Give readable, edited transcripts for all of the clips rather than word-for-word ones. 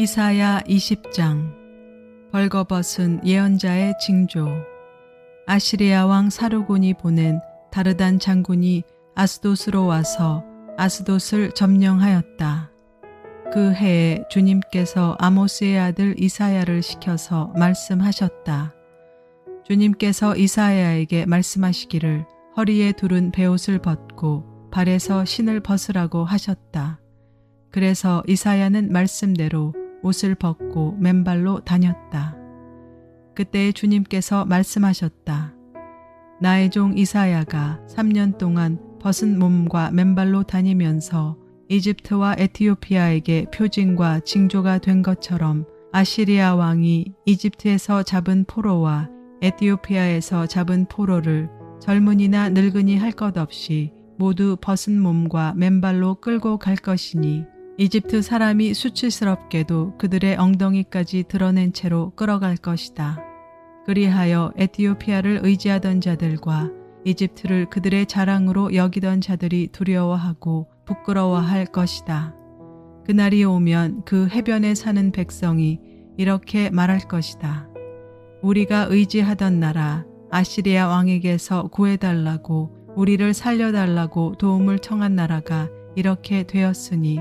이사야 20장. 벌거벗은 예언자의 징조. 아시리아 왕 사르곤이 보낸 다르단 장군이 아스돗으로 와서 아스돗을 점령하였다. 그 해에 주님께서 아모스의 아들 이사야를 시켜서 말씀하셨다. 주님께서 이사야에게 말씀하시기를 허리에 두른 베옷을 벗고 발에서 신을 벗으라고 하셨다. 그래서 이사야는 말씀대로 옷을 벗고 맨발로 다녔다. 그때 주님께서 말씀하셨다. 나의 종 이사야가 3년 동안 벗은 몸과 맨발로 다니면서 이집트와 에티오피아에게 표징과 징조가 된 것처럼 아시리아 왕이 이집트에서 잡은 포로와 에티오피아에서 잡은 포로를 젊은이나 늙은이 할 것 없이 모두 벗은 몸과 맨발로 끌고 갈 것이니 이집트 사람이 수치스럽게도 그들의 엉덩이까지 드러낸 채로 끌어갈 것이다. 그리하여 에티오피아를 의지하던 자들과 이집트를 그들의 자랑으로 여기던 자들이 두려워하고 부끄러워할 것이다. 그날이 오면 그 해변에 사는 백성이 이렇게 말할 것이다. 우리가 의지하던 나라 아시리아 왕에게서 구해달라고 우리를 살려달라고 도움을 청한 나라가 이렇게 되었으니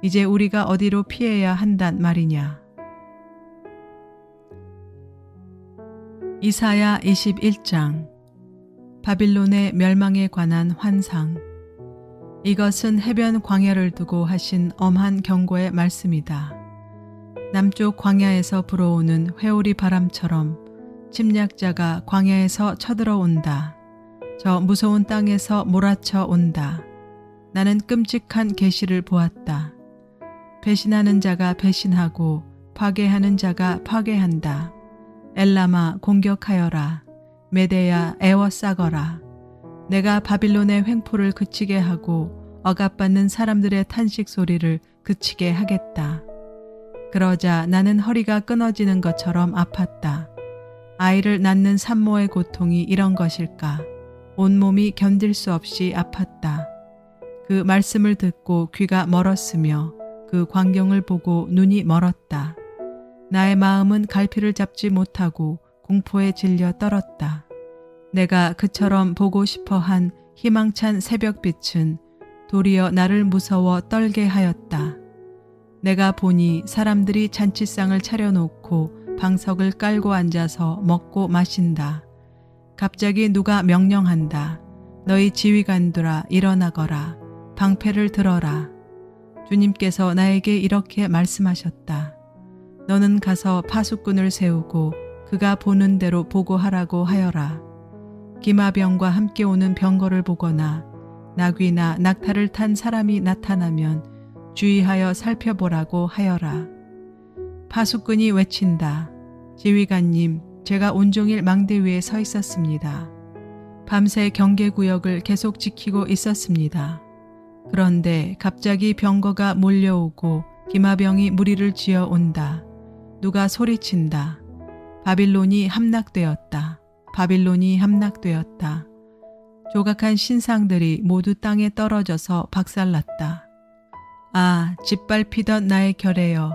이제 우리가 어디로 피해야 한단 말이냐. 이사야 21장. 바빌론의 멸망에 관한 환상. 이것은 해변 광야를 두고 하신 엄한 경고의 말씀이다. 남쪽 광야에서 불어오는 회오리 바람처럼 침략자가 광야에서 쳐들어온다. 저 무서운 땅에서 몰아쳐 온다. 나는 끔찍한 계시를 보았다. 배신하는 자가 배신하고 파괴하는 자가 파괴한다. 엘람아 공격하여라. 메대야 애워싸거라. 내가 바빌론의 횡포를 그치게 하고 억압받는 사람들의 탄식 소리를 그치게 하겠다. 그러자 나는 허리가 끊어지는 것처럼 아팠다. 아이를 낳는 산모의 고통이 이런 것일까? 온몸이 견딜 수 없이 아팠다. 그 말씀을 듣고 귀가 멀었으며 그 광경을 보고 눈이 멀었다. 나의 마음은 갈피를 잡지 못하고 공포에 질려 떨었다. 내가 그처럼 보고 싶어한 희망찬 새벽빛은 도리어 나를 무서워 떨게 하였다. 내가 보니 사람들이 잔치상을 차려놓고 방석을 깔고 앉아서 먹고 마신다. 갑자기 누가 명령한다. 너희 지휘관들아 일어나거라. 방패를 들어라. 주님께서 나에게 이렇게 말씀하셨다. 너는 가서 파수꾼을 세우고 그가 보는 대로 보고하라고 하여라. 기마병과 함께 오는 병거를 보거나 나귀나 낙타를 탄 사람이 나타나면 주의하여 살펴보라고 하여라. 파수꾼이 외친다. 지휘관님, 제가 온종일 망대 위에 서 있었습니다. 밤새 경계구역을 계속 지키고 있었습니다. 그런데 갑자기 병거가 몰려오고 기마병이 무리를 지어 온다. 누가 소리친다. 바빌론이 함락되었다. 바빌론이 함락되었다. 조각한 신상들이 모두 땅에 떨어져서 박살났다. 아, 짓밟히던 나의 결애여.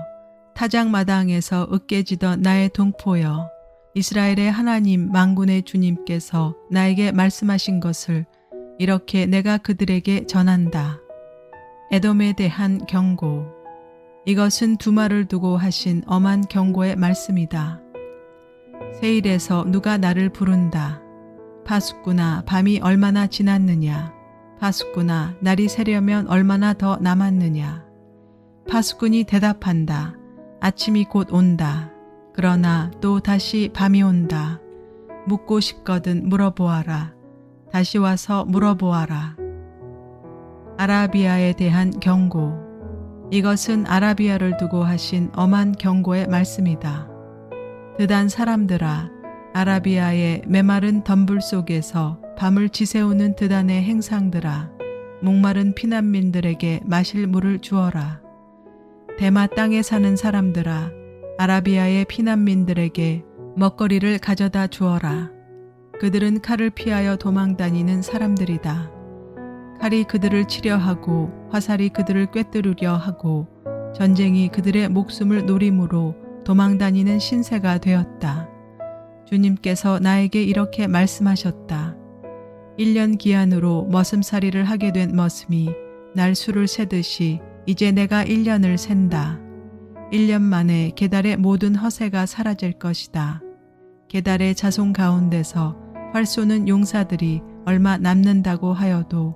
타작마당에서 으깨지던 나의 동포여. 이스라엘의 하나님 만군의 주님께서 나에게 말씀하신 것을 이렇게 내가 그들에게 전한다. 에돔에 대한 경고. 이것은 두말을 두고 하신 엄한 경고의 말씀이다. 세일에서 누가 나를 부른다. 파수꾼아, 밤이 얼마나 지났느냐. 파수꾼아, 날이 새려면 얼마나 더 남았느냐. 파수꾼이 대답한다. 아침이 곧 온다. 그러나 또 다시 밤이 온다. 묻고 싶거든 물어보아라. 다시 와서 물어보아라. 아라비아에 대한 경고. 이것은 아라비아를 두고 하신 엄한 경고의 말씀이다. 드단 사람들아, 아라비아의 메마른 덤불 속에서 밤을 지새우는 드단의 행상들아, 목마른 피난민들에게 마실 물을 주어라. 대마 땅에 사는 사람들아, 아라비아의 피난민들에게 먹거리를 가져다 주어라. 그들은 칼을 피하여 도망다니는 사람들이다. 칼이 그들을 치려 하고 화살이 그들을 꿰뚫으려 하고 전쟁이 그들의 목숨을 노림으로 도망다니는 신세가 되었다. 주님께서 나에게 이렇게 말씀하셨다. 1년 기한으로 머슴살이를 하게 된 머슴이 날 수를 세듯이 이제 내가 1년을 센다. 1년 만에 게달의 모든 허세가 사라질 것이다. 게달의 자손 가운데서 활 쏘는 용사들이 얼마 남는다고 하여도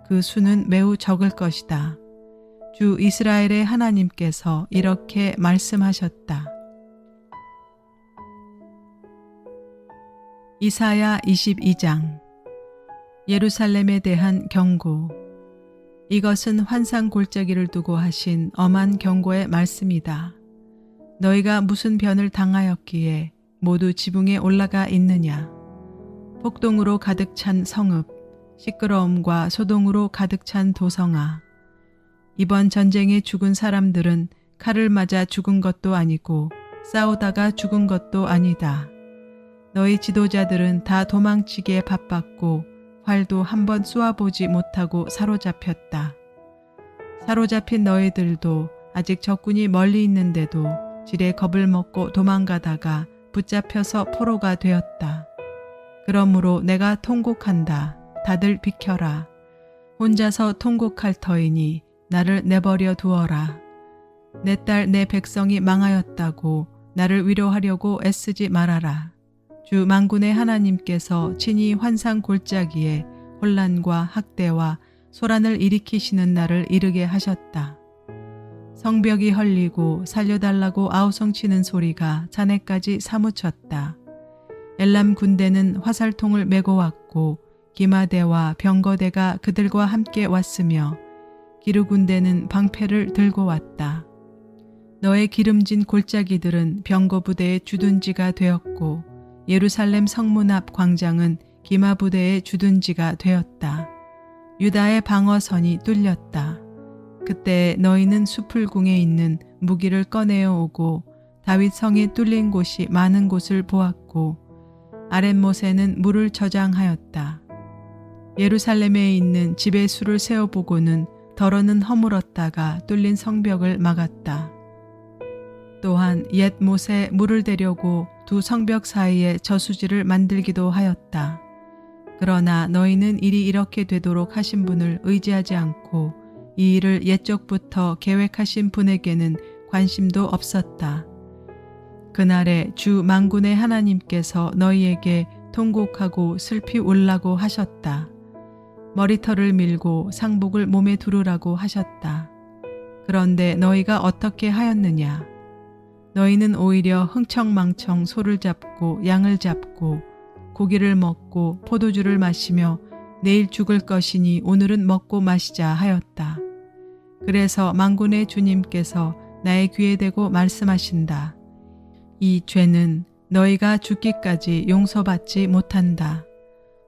그 수는 매우 적을 것이다. 주 이스라엘의 하나님께서 이렇게 말씀하셨다. 이사야 22장. 예루살렘에 대한 경고. 이것은 환상 골짜기를 두고 하신 엄한 경고의 말씀이다. 너희가 무슨 변을 당하였기에 모두 지붕에 올라가 있느냐. 폭동으로 가득 찬 성읍, 시끄러움과 소동으로 가득 찬 도성아. 이번 전쟁에 죽은 사람들은 칼을 맞아 죽은 것도 아니고 싸우다가 죽은 것도 아니다. 너희 지도자들은 다 도망치기에 바빴고 활도 한번 쏘아보지 못하고 사로잡혔다. 사로잡힌 너희들도 아직 적군이 멀리 있는데도 지레 겁을 먹고 도망가다가 붙잡혀서 포로가 되었다. 그러므로 내가 통곡한다. 다들 비켜라. 혼자서 통곡할 터이니 나를 내버려 두어라. 내 딸 내 백성이 망하였다고 나를 위로하려고 애쓰지 말아라. 주 만군의 하나님께서 친히 환상 골짜기에 혼란과 학대와 소란을 일으키시는 날을 이르게 하셨다. 성벽이 헐리고 살려달라고 아우성치는 소리가 자네까지 사무쳤다. 엘람 군대는 화살통을 메고 왔고 기마대와 병거대가 그들과 함께 왔으며 기르 군대는 방패를 들고 왔다. 너의 기름진 골짜기들은 병거 부대의 주둔지가 되었고 예루살렘 성문 앞 광장은 기마 부대의 주둔지가 되었다. 유다의 방어선이 뚫렸다. 그때 너희는 수풀궁에 있는 무기를 꺼내어 오고 다윗 성이 뚫린 곳이 많은 곳을 보았고 아랫못에는 물을 저장하였다. 예루살렘에 있는 집의 수를 세어보고는 덜어는 허물었다가 뚫린 성벽을 막았다. 또한 옛 못에 물을 대려고 두 성벽 사이에 저수지를 만들기도 하였다. 그러나 너희는 일이 이렇게 되도록 하신 분을 의지하지 않고 이 일을 옛적부터 계획하신 분에게는 관심도 없었다. 그날에 주 만군의 하나님께서 너희에게 통곡하고 슬피 울라고 하셨다. 머리털을 밀고 상복을 몸에 두르라고 하셨다. 그런데 너희가 어떻게 하였느냐? 너희는 오히려 흥청망청 소를 잡고 양을 잡고 고기를 먹고 포도주를 마시며 내일 죽을 것이니 오늘은 먹고 마시자 하였다. 그래서 만군의 주님께서 나의 귀에 대고 말씀하신다. 이 죄는 너희가 죽기까지 용서받지 못한다.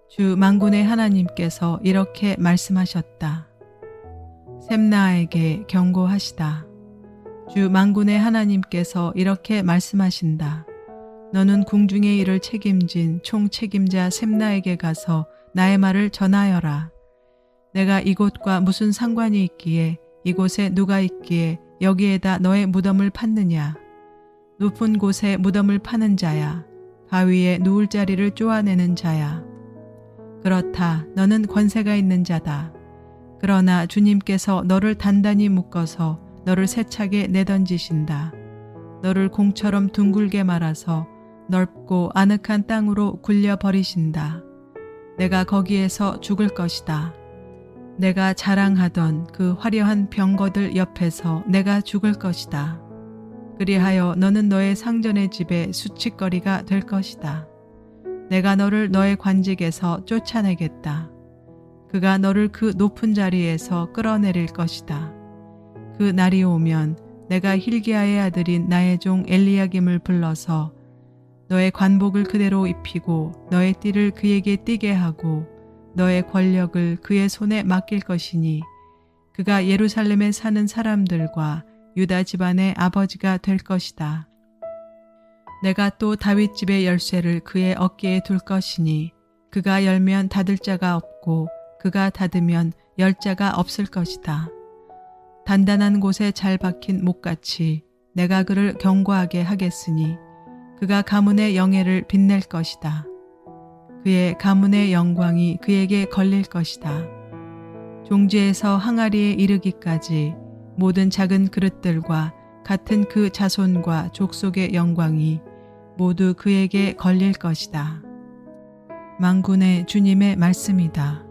주 만군의 하나님께서 이렇게 말씀하셨다. 셈나에게 경고하시다. 주 만군의 하나님께서 이렇게 말씀하신다. 너는 궁중의 일을 책임진 총책임자 셈나에게 가서 나의 말을 전하여라. 내가 이곳과 무슨 상관이 있기에 이곳에 누가 있기에 여기에다 너의 무덤을 팠느냐. 높은 곳에 무덤을 파는 자야. 바위에 누울 자리를 쪼아내는 자야. 그렇다. 너는 권세가 있는 자다. 그러나 주님께서 너를 단단히 묶어서 너를 세차게 내던지신다. 너를 공처럼 둥글게 말아서 넓고 아늑한 땅으로 굴려버리신다. 내가 거기에서 죽을 것이다. 내가 자랑하던 그 화려한 병거들 옆에서 내가 죽을 것이다. 그리하여 너는 너의 상전의 집에 수치거리가 될 것이다. 내가 너를 너의 관직에서 쫓아내겠다. 그가 너를 그 높은 자리에서 끌어내릴 것이다. 그 날이 오면 내가 힐기야의 아들인 나의 종 엘리야김을 불러서 너의 관복을 그대로 입히고 너의 띠를 그에게 띠게 하고 너의 권력을 그의 손에 맡길 것이니 그가 예루살렘에 사는 사람들과 유다 집안의 아버지가 될 것이다. 내가 또 다윗 집의 열쇠를 그의 어깨에 둘 것이니 그가 열면 닫을 자가 없고 그가 닫으면 열 자가 없을 것이다. 단단한 곳에 잘 박힌 목같이 내가 그를 견고하게 하겠으니 그가 가문의 영예를 빛낼 것이다. 그의 가문의 영광이 그에게 걸릴 것이다. 종지에서 항아리에 이르기까지 모든 작은 그릇들과 같은 그 자손과 족속의 영광이 모두 그에게 걸릴 것이다. 만군의 주님의 말씀이다.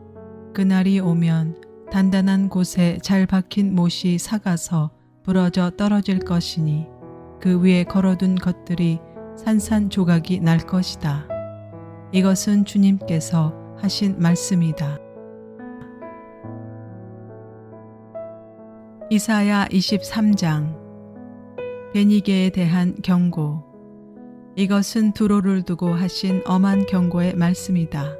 그날이 오면 단단한 곳에 잘 박힌 못이 삭아서 부러져 떨어질 것이니 그 위에 걸어둔 것들이 산산조각이 날 것이다. 이것은 주님께서 하신 말씀이다. 이사야 23장. 베니게에 대한 경고. 이것은 두로를 두고 하신 엄한 경고의 말씀이다.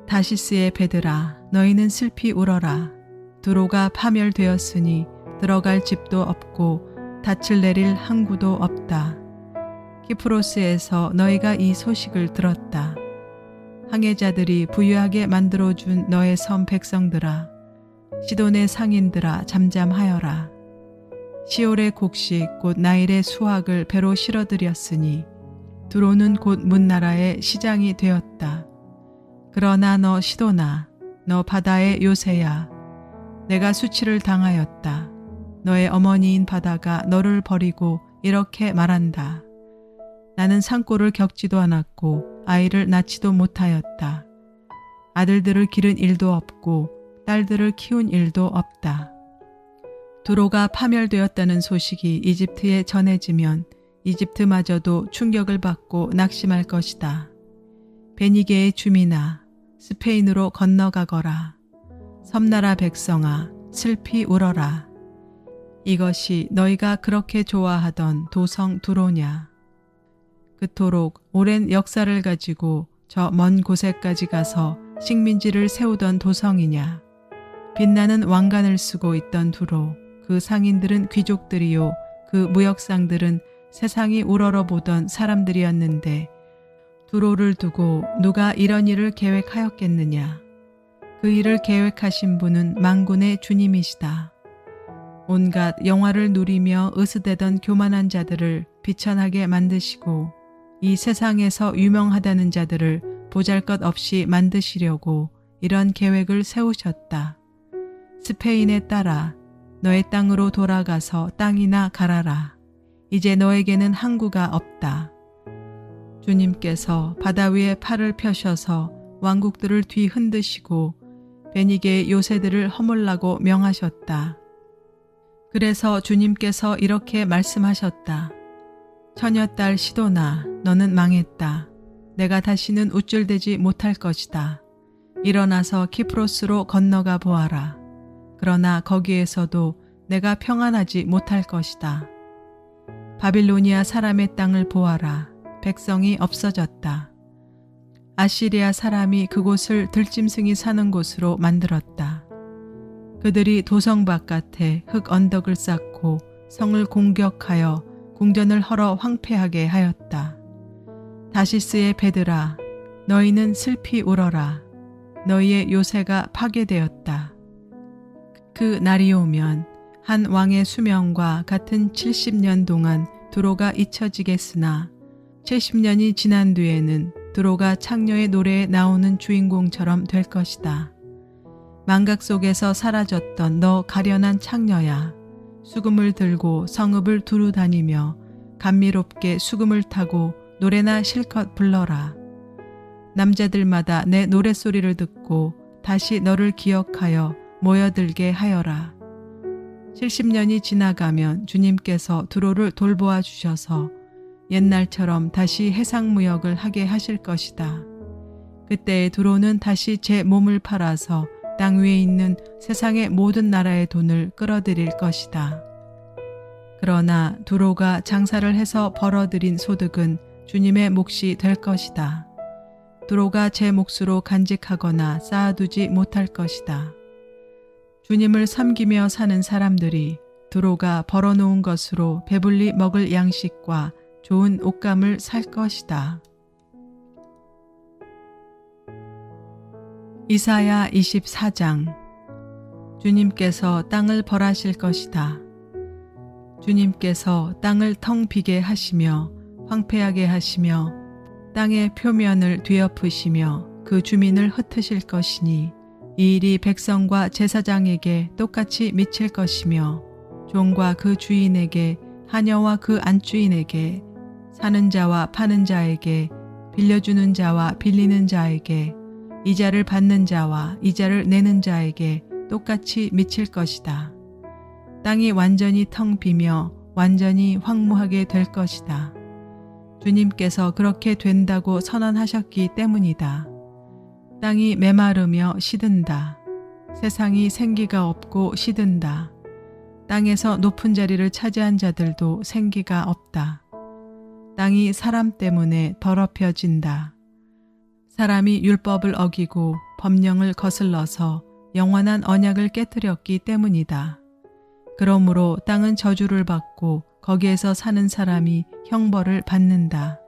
다시스의 배들아, 너희는 슬피 울어라. 두로가 파멸되었으니 들어갈 집도 없고 닻을 내릴 항구도 없다. 키프로스에서 너희가 이 소식을 들었다. 항해자들이 부유하게 만들어준 너의 섬 백성들아, 시돈의 상인들아 잠잠하여라. 시올의 곡식 곧 나일의 수확을 배로 실어들였으니 두로는 곧 문나라의 시장이 되었다. 그러나 너 시돈아, 너 바다의 요새야. 내가 수치를 당하였다. 너의 어머니인 바다가 너를 버리고 이렇게 말한다. 나는 산골을 겪지도 않았고 아이를 낳지도 못하였다. 아들들을 기른 일도 없고 딸들을 키운 일도 없다. 두로가 파멸되었다는 소식이 이집트에 전해지면 이집트마저도 충격을 받고 낙심할 것이다. 베니게의 주민아, 스페인으로 건너가거라. 섬나라 백성아, 슬피 울어라. 이것이 너희가 그렇게 좋아하던 도성 두로냐. 그토록 오랜 역사를 가지고 저 먼 곳에까지 가서 식민지를 세우던 도성이냐. 빛나는 왕관을 쓰고 있던 두로, 그 상인들은 귀족들이요 그 무역상들은 세상이 우러러보던 사람들이었는데 두로를 두고 누가 이런 일을 계획하였겠느냐. 그 일을 계획하신 분은 만군의 주님이시다. 온갖 영화를 누리며 으스대던 교만한 자들을 비천하게 만드시고 이 세상에서 유명하다는 자들을 보잘것없이 만드시려고 이런 계획을 세우셨다. 스페인에 따라 너의 땅으로 돌아가서 땅이나 갈아라. 이제 너에게는 항구가 없다. 주님께서 바다 위에 팔을 펴셔서 왕국들을 뒤흔드시고 베니게의 요새들을 허물라고 명하셨다. 그래서 주님께서 이렇게 말씀하셨다. 처녀딸 시도나, 너는 망했다. 내가 다시는 우쭐대지 못할 것이다. 일어나서 키프로스로 건너가 보아라. 그러나 거기에서도 내가 평안하지 못할 것이다. 바빌로니아 사람의 땅을 보아라. 백성이 없어졌다. 아시리아 사람이 그곳을 들짐승이 사는 곳으로 만들었다. 그들이 도성 바깥에 흙 언덕을 쌓고 성을 공격하여 궁전을 헐어 황폐하게 하였다. 다시스의 배들아, 너희는 슬피 울어라. 너희의 요새가 파괴되었다. 그 날이 오면 한 왕의 수명과 같은 70년 동안 두로가 잊혀지겠으나 70년이 지난 뒤에는 두로가 창녀의 노래에 나오는 주인공처럼 될 것이다. 망각 속에서 사라졌던 너 가련한 창녀야. 수금을 들고 성읍을 두루 다니며 감미롭게 수금을 타고 노래나 실컷 불러라. 남자들마다 내 노랫소리를 듣고 다시 너를 기억하여 모여들게 하여라. 70년이 지나가면 주님께서 두로를 돌보아 주셔서 옛날처럼 다시 해상무역을 하게 하실 것이다. 그때의 두로는 다시 제 몸을 팔아서 땅 위에 있는 세상의 모든 나라의 돈을 끌어들일 것이다. 그러나 두로가 장사를 해서 벌어들인 소득은 주님의 몫이 될 것이다. 두로가 제 몫으로 간직하거나 쌓아두지 못할 것이다. 주님을 섬기며 사는 사람들이 두로가 벌어놓은 것으로 배불리 먹을 양식과 좋은 옷감을 살 것이다. 이사야 24장. 주님께서 땅을 벌하실 것이다. 주님께서 땅을 텅 비게 하시며 황폐하게 하시며 땅의 표면을 뒤엎으시며 그 주민을 흩으실 것이니 이 일이 백성과 제사장에게 똑같이 미칠 것이며 종과 그 주인에게 하녀와 그 안주인에게 사는 자와 파는 자에게 빌려주는 자와 빌리는 자에게 이자를 받는 자와 이자를 내는 자에게 똑같이 미칠 것이다. 땅이 완전히 텅 비며 완전히 황무하게 될 것이다. 주님께서 그렇게 된다고 선언하셨기 때문이다. 땅이 메마르며 시든다. 세상이 생기가 없고 시든다. 땅에서 높은 자리를 차지한 자들도 생기가 없다. 땅이 사람 때문에 더럽혀진다. 사람이 율법을 어기고 법령을 거슬러서 영원한 언약을 깨뜨렸기 때문이다. 그러므로 땅은 저주를 받고 거기에서 사는 사람이 형벌을 받는다.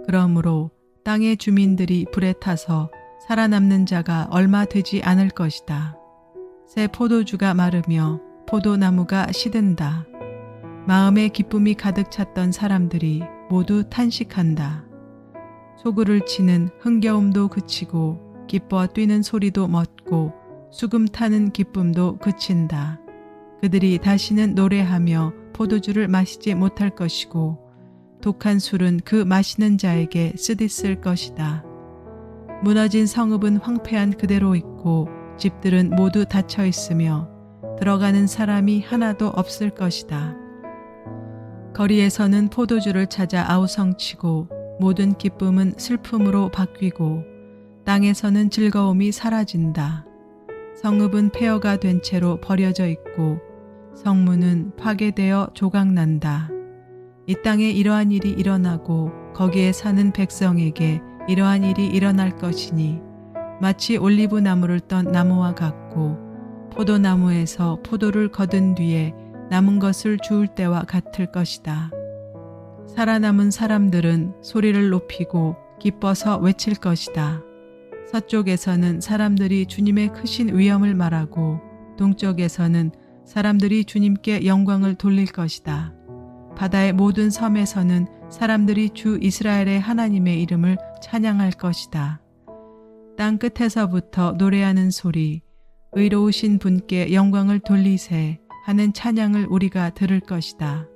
그러므로 땅의 주민들이 불에 타서 살아남는 자가 얼마 되지 않을 것이다. 새 포도주가 마르며 포도나무가 시든다. 마음에 기쁨이 가득 찼던 사람들이 모두 탄식한다. 소굴을 치는 흥겨움도 그치고 기뻐 뛰는 소리도 멎고 수금 타는 기쁨도 그친다. 그들이 다시는 노래하며 포도주를 마시지 못할 것이고 독한 술은 그 마시는 자에게 쓰디쓸 것이다. 무너진 성읍은 황폐한 그대로 있고 집들은 모두 닫혀 있으며 들어가는 사람이 하나도 없을 것이다. 거리에서는 포도주를 찾아 아우성치고 모든 기쁨은 슬픔으로 바뀌고 땅에서는 즐거움이 사라진다. 성읍은 폐허가 된 채로 버려져 있고 성문은 파괴되어 조각난다. 이 땅에 이러한 일이 일어나고 거기에 사는 백성에게 이러한 일이 일어날 것이니 마치 올리브 나무를 떤 나무와 같고 포도나무에서 포도를 거둔 뒤에 남은 것을 주울 때와 같을 것이다. 살아남은 사람들은 소리를 높이고 기뻐서 외칠 것이다. 서쪽에서는 사람들이 주님의 크신 위엄을 말하고 동쪽에서는 사람들이 주님께 영광을 돌릴 것이다. 바다의 모든 섬에서는 사람들이 주 이스라엘의 하나님의 이름을 찬양할 것이다. 땅 끝에서부터 노래하는 소리, 의로우신 분께 영광을 돌리세 하는 찬양을 우리가 들을 것이다.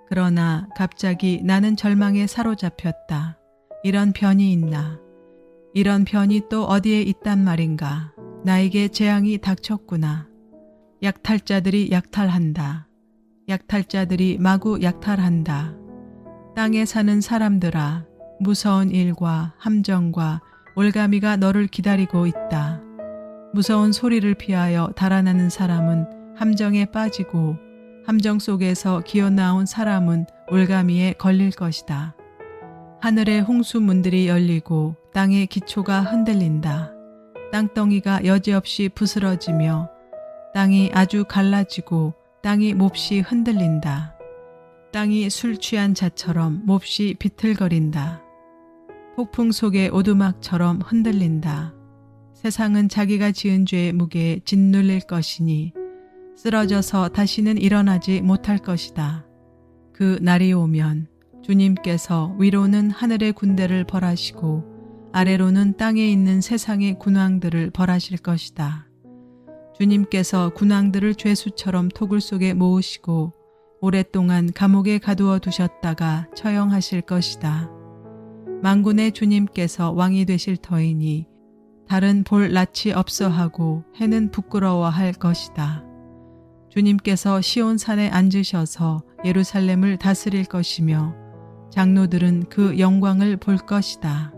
그러나 갑자기 나는 절망에 사로잡혔다. 이런 변이 있나? 이런 변이 또 어디에 있단 말인가? 나에게 재앙이 닥쳤구나. 약탈자들이 약탈한다. 약탈자들이 마구 약탈한다. 땅에 사는 사람들아, 무서운 일과 함정과 올가미가 너를 기다리고 있다. 무서운 소리를 피하여 달아나는 사람은 함정에 빠지고 함정 속에서 기어나온 사람은 올가미에 걸릴 것이다. 하늘의 홍수문들이 열리고 땅의 기초가 흔들린다. 땅덩이가 여지없이 부스러지며 땅이 아주 갈라지고 땅이 몹시 흔들린다. 땅이 술 취한 자처럼 몹시 비틀거린다. 폭풍 속의 오두막처럼 흔들린다. 세상은 자기가 지은 죄의 무게에 짓눌릴 것이니 쓰러져서 다시는 일어나지 못할 것이다. 그 날이 오면 주님께서 위로는 하늘의 군대를 벌하시고 아래로는 땅에 있는 세상의 군왕들을 벌하실 것이다. 주님께서 군왕들을 죄수처럼 토굴 속에 모으시고 오랫동안 감옥에 가두어 두셨다가 처형하실 것이다. 만군의 주님께서 왕이 되실 터이니 달은 볼 낯이 없어하고 해는 부끄러워할 것이다. 주님께서 시온산에 앉으셔서 예루살렘을 다스릴 것이며 장로들은 그 영광을 볼 것이다.